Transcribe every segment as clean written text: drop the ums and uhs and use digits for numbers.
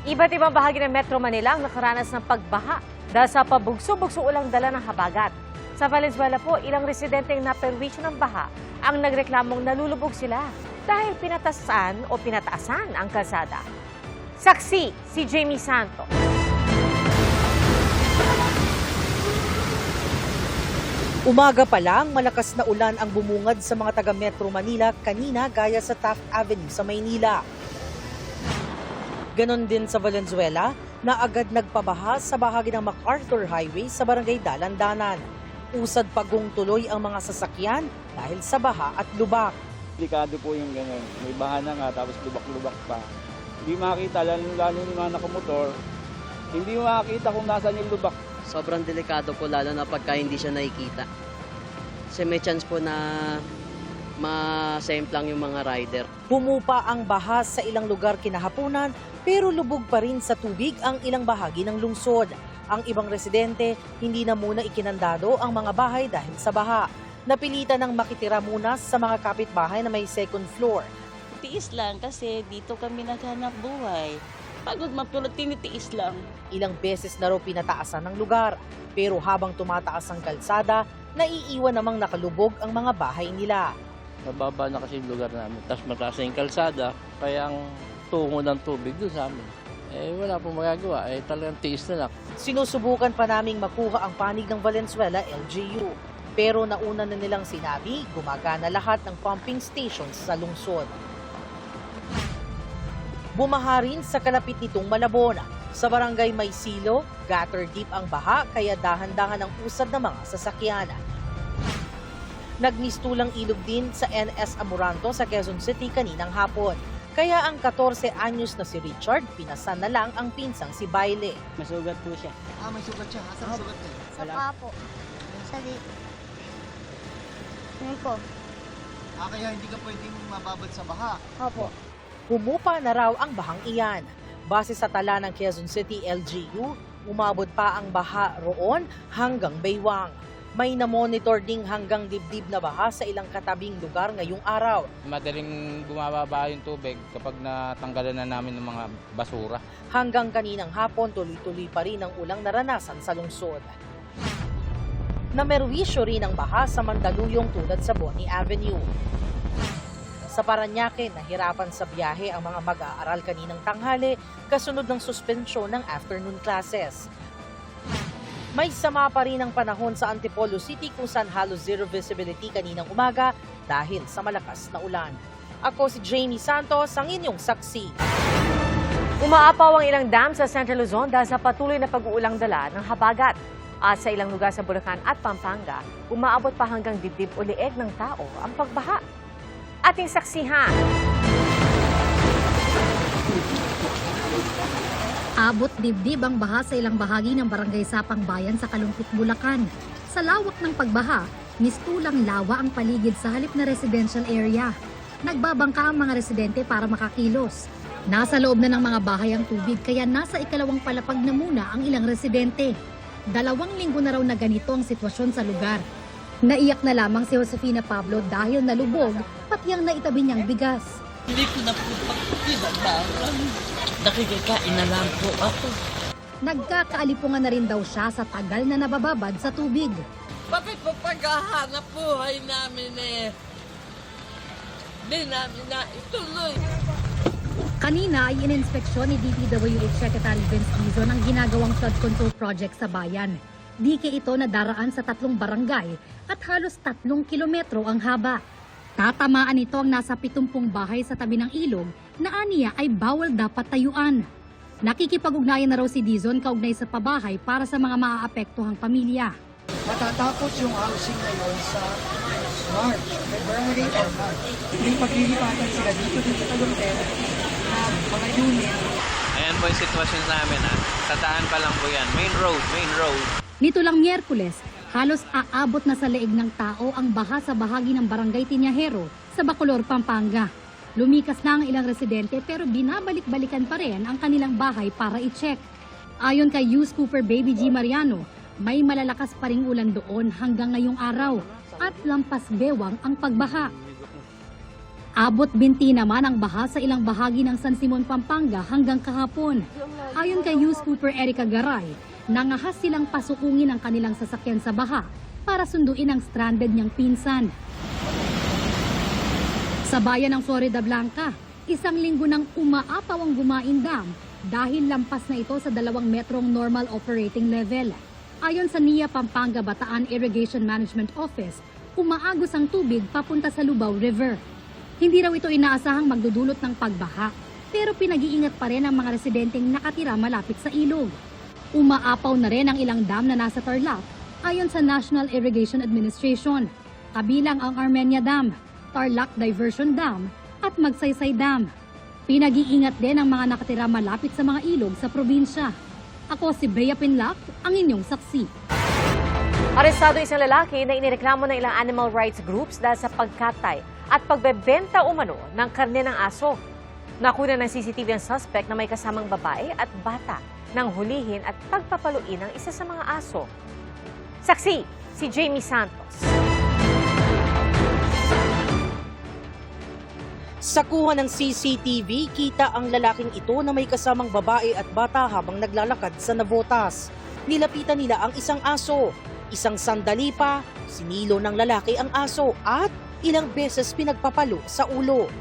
Iba't ibang bahagi ng Metro Manila ang nakaranas ng pagbaha dahil sa pabugso-bugso ulang dala ng habagat. Sa Valenzuela po, ilang residente ang naperwisyo ng baha ang nagreklamong nalulubog sila dahil pinataasan ang kalsada. Saksi si Jamie Santos. Umaga pa lang, malakas na ulan ang bumungad sa mga taga Metro Manila kanina gaya sa Taft Avenue sa Maynila. Ganon din sa Valenzuela na agad nagpabaha sa bahagi ng MacArthur Highway sa Barangay Dalandanan. Usad pagong tuloy ang mga sasakyan dahil sa baha at lubak. Delikado po yung gano'n. May baha na nga tapos lubak-lubak pa. Hindi makita, lalo yung mga nakamotor, hindi makita kung nasaan yung lubak. Sobrang delikado po lalo na pagka hindi siya nakikita. Kasi may chance po na ma-semplang yung mga rider. Humupa ang baha sa ilang lugar kinahaponan pero lubog pa rin sa tubig ang ilang bahagi ng lungsod. Ang ibang residente hindi na muna ikinandado ang mga bahay dahil sa baha. Napilitan ng makitira muna sa mga kapitbahay na may second floor. Tiis lang kasi dito kami naghanap buhay. Pagod matulog, tinitiis lang. Ilang beses na raw pinataasan ng lugar. Pero habang tumataas ang kalsada, naiiwan namang nakalubog ang mga bahay nila. Mababa na kasi yung lugar namin. Tapos mataas na yung kalsada, kaya ang tungo ng tubig doon sa amin. Wala pong magagawa. Talagang tiis na lang. Sinusubukan pa naming makuha ang panig ng Valenzuela LGU. Pero nauna na nilang sinabi, gumagana lahat ng pumping stations sa lungsod. Bumaha rin sa kalapit nitong Malabon. Sa barangay Maysilo, gutter deep ang baha kaya dahan-dahan ang usad ng mga sasakyan. Nagmistulang ilog din sa NS Amoranto sa Quezon City kaninang hapon. Kaya ang 14 anyos na si Richard, pinasan na lang ang pinsang si Baile. Masugat po siya. May sugat siya. Asan sugat niya? Sa paa po. Sa di. Ano po? Kaya hindi ka pwedeng mababad sa baha. Opo. Humupa na raw ang bahang iyan. Base sa tala ng Quezon City LGU, umabot pa ang baha roon hanggang Baywang. May na-monitor ding hanggang dibdib na baha sa ilang katabing lugar ngayong araw. Madaling bumababa yung tubig kapag natanggalan na namin ng mga basura. Hanggang kaninang hapon, tuloy-tuloy pa rin ang ulang naranasan sa lungsod. Namerwisyo rin ang baha sa Mandaluyong tulad sa Boni Avenue. Sa Parañaque, nahirapan sa biyahe ang mga mag-aaral kaninang tanghali kasunod ng suspensyon ng afternoon classes. May sama pa rin ang panahon sa Antipolo City kung saan halos zero visibility kaninang umaga dahil sa malakas na ulan. Ako si Jamie Santos, ang inyong saksi. Umaapaw ang ilang dam sa Central Luzon dahil sa patuloy na pag-uulang dala ng habagat. At sa ilang lugar sa Bulacan at Pampanga, umaabot pa hanggang dibdib o leeg ng tao ang pagbaha. Ating saksihan. Abot dibdib ang baha sa ilang bahagi ng Barangay Sapang Bayan sa Kalumpit, Bulacan. Sa lawak ng pagbaha, mistulang lawa ang paligid sa halip na residential area. Nagbabangka ang mga residente para makakilos. Nasa loob na ng mga bahay ang tubig kaya nasa ikalawang palapag na muna ang ilang residente. 2 linggo na raw na ganito ang sitwasyon sa lugar. Naiyak na lamang si Josefina Pablo dahil nalubog pati ang naitabi niyang bigas. Hindi ko na po pagkinabangan. Nakikikain na lang po ako. Nagkakaalipungan na rin daw siya sa tagal na nabababad sa tubig. Bakit po paghahanap buhay namin di namin na ituloy? Kanina ay ininspeksyon ni DPWH Secretary Vince Dizon ang ginagawang flood control project sa bayan. Dike ito na daraan sa 3 barangay at halos 3 kilometro ang haba. Tatamaan ito ang nasa 70 bahay sa tabi ng ilog na aniya ay bawal dapat tayuan. Nakikipag-ugnayan na raw si Dizon kaugnay sa pabahay para sa mga maaapektuhang pamilya. Matatapos yung housing ngayon sa March, February or March. Yung paglilipatan sila dito sa Talunten na mga unit. Ayan po yung sitwasyon namin ha. Tataan pa lang po yan. Main road. Nito lang Miyerkules, halos aabot na sa leeg ng tao ang baha sa bahagi ng Barangay Tiñahero sa Bacolor, Pampanga. Lumikas na ang ilang residente pero binabalik-balikan pa rin ang kanilang bahay para i-check. Ayon kay Hughes Cooper Baby G. Mariano, may malalakas pa ring ulan doon hanggang ngayong araw at lampas bewang ang pagbaha. Abot binti naman ang baha sa ilang bahagi ng San Simon, Pampanga hanggang kahapon. Ayon kay News Cooper Erica Garay, nangahas silang pasukungin ang kanilang sasakyan sa baha para sunduin ang stranded niyang pinsan. Sa bayan ng Florida Blanca, isang linggo nang umaapaw ang Gumain Dam dahil lampas na ito sa 2 metrong normal operating level. Ayon sa NIA Pampanga Bataan Irrigation Management Office, umaagos ang tubig papunta sa Lubao River. Hindi raw ito inaasahang magdudulot ng pagbaha, pero pinag-iingat pa rin ang mga residenteng nakatira malapit sa ilog. Umaapaw na rin ang ilang dam na nasa Tarlac ayon sa National Irrigation Administration, kabilang ang Armenia Dam, Tarlac Diversion Dam at Magsaysay Dam. Pinag-iingat din ang mga nakatira malapit sa mga ilog sa probinsya. Ako si Bea Pinlac, ang inyong saksi. Arestado isang lalaki na inireklamo ng ilang animal rights groups dahil sa pagkatay at pagbebenta umano ng karne ng aso. Nakuna ng CCTV ang suspect na may kasamang babae at bata nang hulihin at pagpapaluin ng isa sa mga aso. Saksi, si Jamie Santos. Sa kuha ng CCTV, kita ang lalaking ito na may kasamang babae at bata habang naglalakad sa Navotas. Nilapitan nila ang isang aso. Isang sandali pa, sinilo ng lalaki ang aso at ilang beses pinagpapalo sa ulo.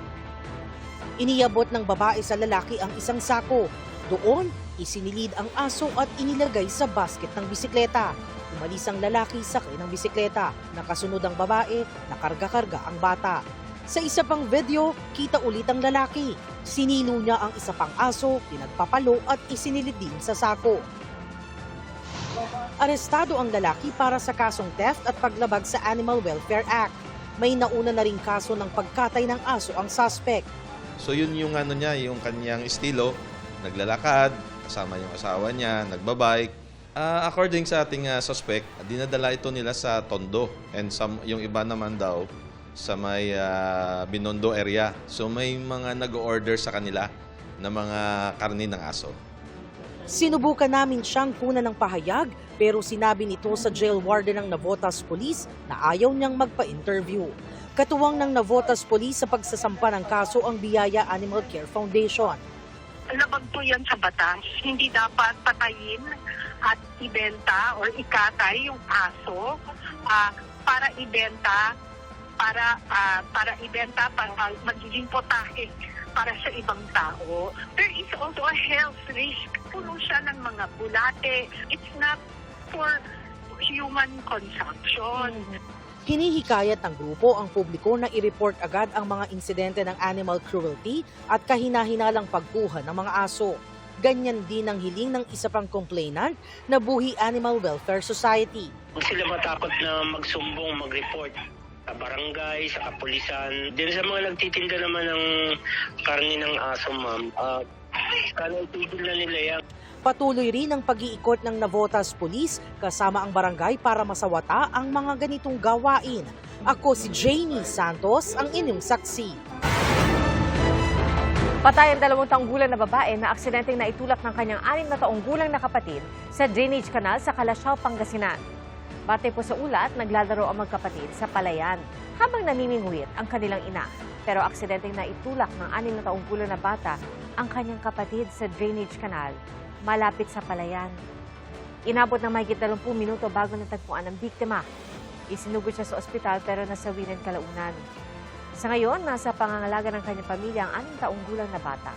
Iniabot ng babae sa lalaki ang isang sako. Doon, isinilid ang aso at inilagay sa basket ng bisikleta. Umalis ang lalaki sakay ng bisikleta. Nakasunod ang babae, nakarga-karga ang bata. Sa isa pang video, kita ulit ang lalaki. Sinilo niya ang isa pang aso, pinagpapalo at isinilid din sa sako. Arestado ang lalaki para sa kasong theft at paglabag sa Animal Welfare Act. May nauna na ring kaso ng pagkatay ng aso ang suspect. So yun yung ano niya, yung kanyang estilo, naglalakad, kasama yung asawa niya, nagbabike. According sa ating suspect, dinadala ito nila sa Tondo and yung iba naman daw sa may Binondo area. So may mga nag-order sa kanila na mga karne ng aso. Sinubukan namin siyang kunan ng pahayag pero sinabi nito sa jail warden ng Navotas Police na ayaw niyang magpa-interview. Katuwang ng Navotas Police sa pagsasampa ng kaso ang Biyaya Animal Care Foundation. Labag po yan sa batas. Hindi dapat patayin at ibenta or ikatay yung aso para ibenta para magiging potahe para sa ibang tao. There is also a health risk. Puno siya ng mga bulate. It's not for human consumption. Hinihikayat ng grupo ang publiko na i-report agad ang mga insidente ng animal cruelty at kahina-hinalang pagkuha ng mga aso. Ganyan din ang hiling ng isa pang complainant na Buhi Animal Welfare Society. Huwag sila matakot na magsumbong, mag-report sa barangay, sa kapulisan. Din sa mga nagtitinda naman ng karne ng aso, ma'am, sana itigil na nila yan. Patuloy rin ang pag-iikot ng Navotas Police kasama ang barangay para masawata ang mga ganitong gawain. Ako si Jamie Santos, ang inyong saksi. Patay ang 2 taong gulang na babae na aksidenteng naitulak ng kanyang 6 na taong gulang na kapatid sa drainage canal sa Calasiao, Pangasinan. Batay po sa ulat, naglalaro ang magkapatid sa palayan habang namimingwit ang kanilang ina. Pero aksidenteng naitulak ng 6 na taong gulang na bata ang kanyang kapatid sa drainage canal malapit sa palayan. Inabot ng mahigit 20 minuto bago natagpuan ang biktima. Isinugod siya sa ospital pero nasawi ng kalaunan. Sa ngayon, nasa pangangalaga ng kanyang pamilya ang 6 taong gulang na bata.